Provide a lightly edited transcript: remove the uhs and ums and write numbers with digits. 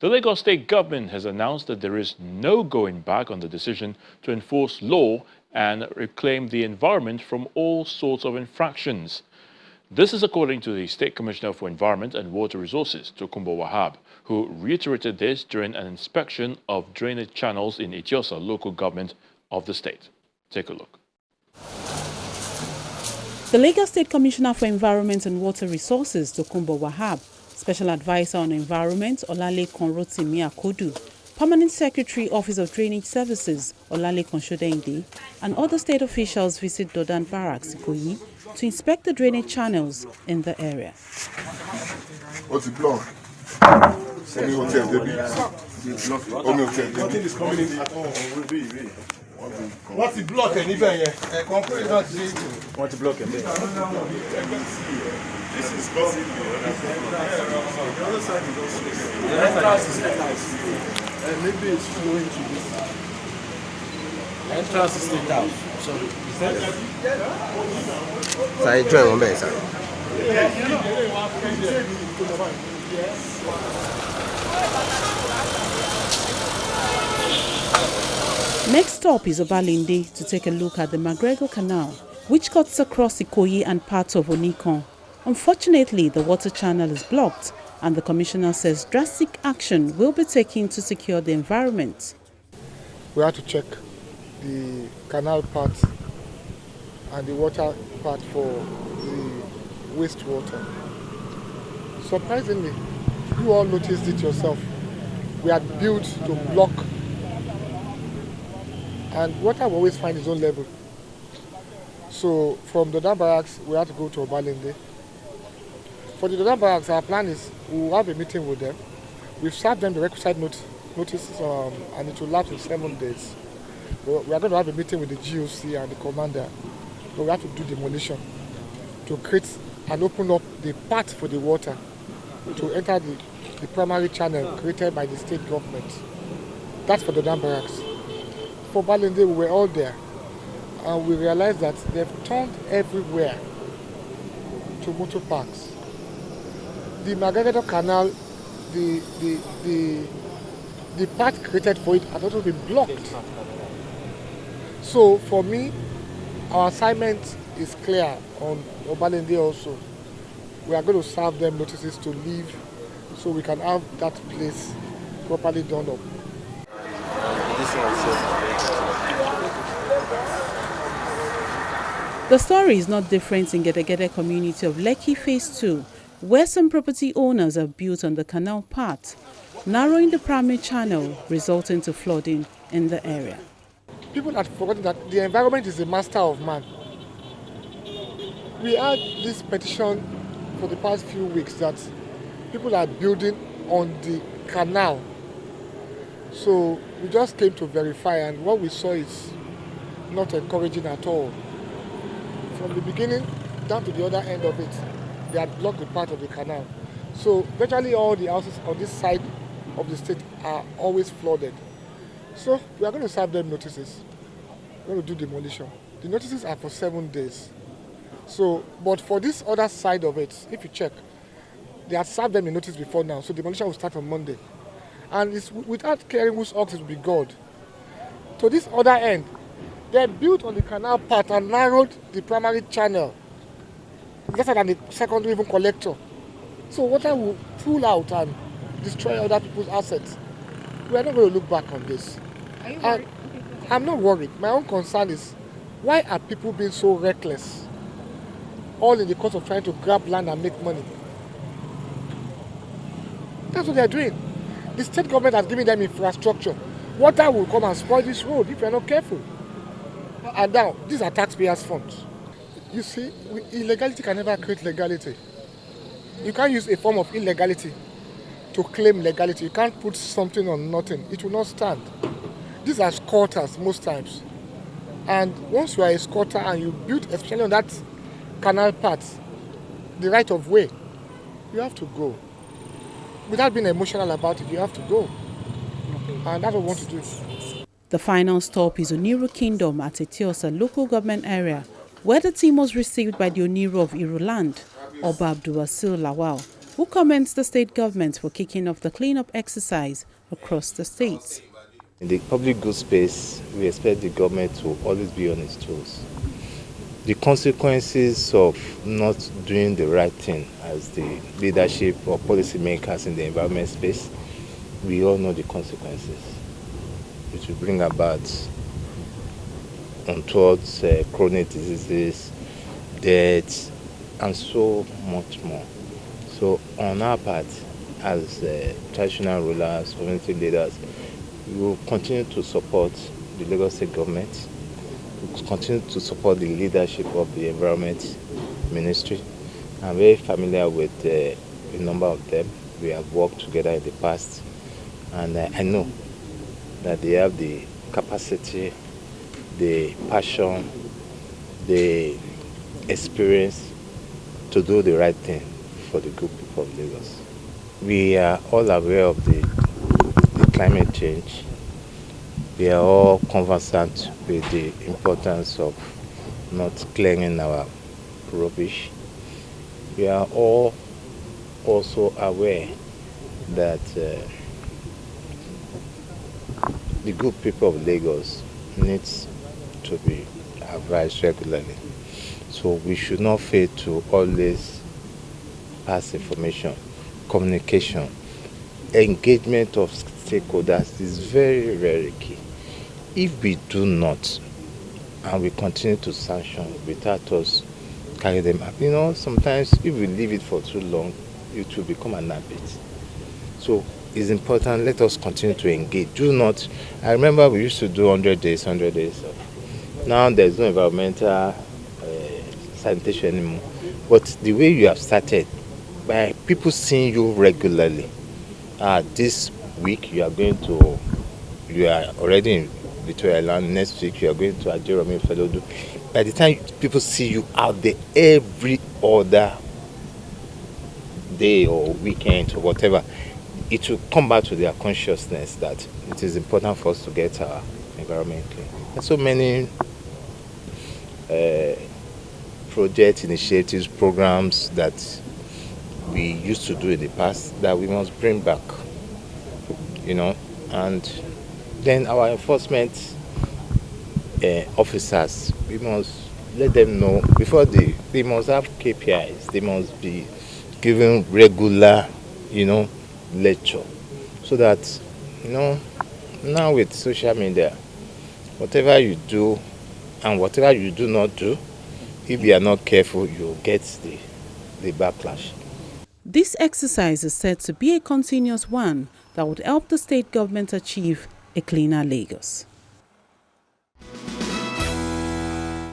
The Lagos state government has announced that there is no going back on the decision to enforce law and reclaim the environment from all sorts of infractions. This is according to the State Commissioner for Environment and Water Resources, Tokunbo Wahab, who reiterated this during an inspection of drainage channels in Etiosa local government of the state. Take a look. The Lagos State Commissioner for Environment and Water Resources, Tokunbo Wahab, Special Advisor on Environment, Olalekan Rotimi Akodu, Permanent Secretary, Office of Drainage Services, Olalekan Shodeinde, and other state officials visit Dodan Barracks, Ikoyi, to inspect the drainage channels in the area. What's the block? What's the block anywhere here? Concrete not the Want to block it? This is causing the other side is also The entrance is nice. Maybe it's flowing to this. Entrance is straight out. So I join one base. Next stop is Obalinde to take a look at the McGregor Canal, which cuts across Ikoyi and parts of Onikon. Unfortunately, the water channel is blocked, and the Commissioner says drastic action will be taken to secure the environment. We have to check the canal part and the water part for the wastewater. Surprisingly, you all noticed it yourself. We are built to block, and water will always find its own level. So from Dodan Barracks, we have to go to Obalinde. For the Dodan Barracks, our plan is we will have a meeting with them. We've served them the requisite notices and it will last in 7 days. We are going to have a meeting with the GOC and the commander. But we have to do demolition to create and open up the path for the water to enter the primary channel created by the state government. That's for Dodan Barracks. For Balinde, we were all there, and we realized that they've turned everywhere to motor parks. The McGregor Canal, the path created for it has also been blocked. So for me, our assignment is clear on Obalinde also. We are going to serve them notices to leave so we can have that place properly done up. The story is not different in Gedegede community of Lekki Phase 2, where some property owners have built on the canal part, narrowing the primary channel, resulting to flooding in the area. People had forgotten that the environment is the master of man. We had this petition for the past few weeks that people are building on the canal. So we just came to verify, and what we saw is not encouraging at all. From the beginning down to the other end of it, they had blocked the part of the canal. So virtually all the houses on this side of the state are always flooded. So we are going to serve them notices. We're going to do demolition. The notices are for 7 days. So, but for this other side of it, if you check, they had served them a notice before now, so demolition will start on Monday. And it's without caring whose ox it will be God. To this other end, they built on the canal part and narrowed the primary channel, lesser than the secondary even collector. So water will pool out and destroy other people's assets. We are not going to look back on this. Are you worried? I'm not worried. My own concern is, why are people being so reckless? All in the course of trying to grab land and make money. That's what they're doing. The state government has given them infrastructure. Water will come and spoil this road if you're not careful. And now, these are taxpayers' funds. You see, illegality can never create legality. You can't use a form of illegality to claim legality. You can't put something on nothing. It will not stand. These are squatters most times. And once you are a squatter and you build, especially on that canal path, the right of way, you have to go. Without being emotional about it, you have to go. And that's what we want to do. The final stop is Oniru Kingdom at Etiosa local government area, where the team was received by the Oniru of Iruland, Oba Abdulwasil Lawal, who commends the state government for kicking off the cleanup exercise across the state. In the public goods space, we expect the government to always be on its toes. The consequences of not doing the right thing as the leadership or policymakers in the environment space, we all know the consequences. It will bring about untoward chronic diseases, deaths, and so much more. So on our part, as traditional rulers, community leaders, we will continue to support the Lagos State government. We will continue to support the leadership of the Environment Ministry. I'm very familiar with a number of them. We have worked together in the past, and I know that they have the capacity, the passion, the experience to do the right thing for the good people of Lagos. We are all aware of the climate change. We are all conversant with the importance of not clearing our rubbish. We are all also aware that the good people of Lagos needs to be advised regularly. So we should not fail to always pass information, communication, engagement of stakeholders is very, very key. If we do not, and we continue to sanction without us carry them up, sometimes if we leave it for too long, it will become an habit. So it's important, let us continue to engage. Do not, I remember we used to do 100 days. Now there's no environmental sanitation anymore. But the way you have started, by people seeing you regularly, this week you are already in Victoria Land, next week you are going to Ajeromi Felodu. By the time people see you out there every other day or weekend or whatever, it will come back to their consciousness that it is important for us to get our environment clean. And so many projects, initiatives, programs that we used to do in the past that we must bring back, and then our enforcement officers, we must let them know before they must have KPIs, they must be given regular, lecture, so that, now with social media, whatever you do and whatever you do not do, if you are not careful, you'll get the backlash. This exercise is said to be a continuous one that would help the state government achieve a cleaner Lagos.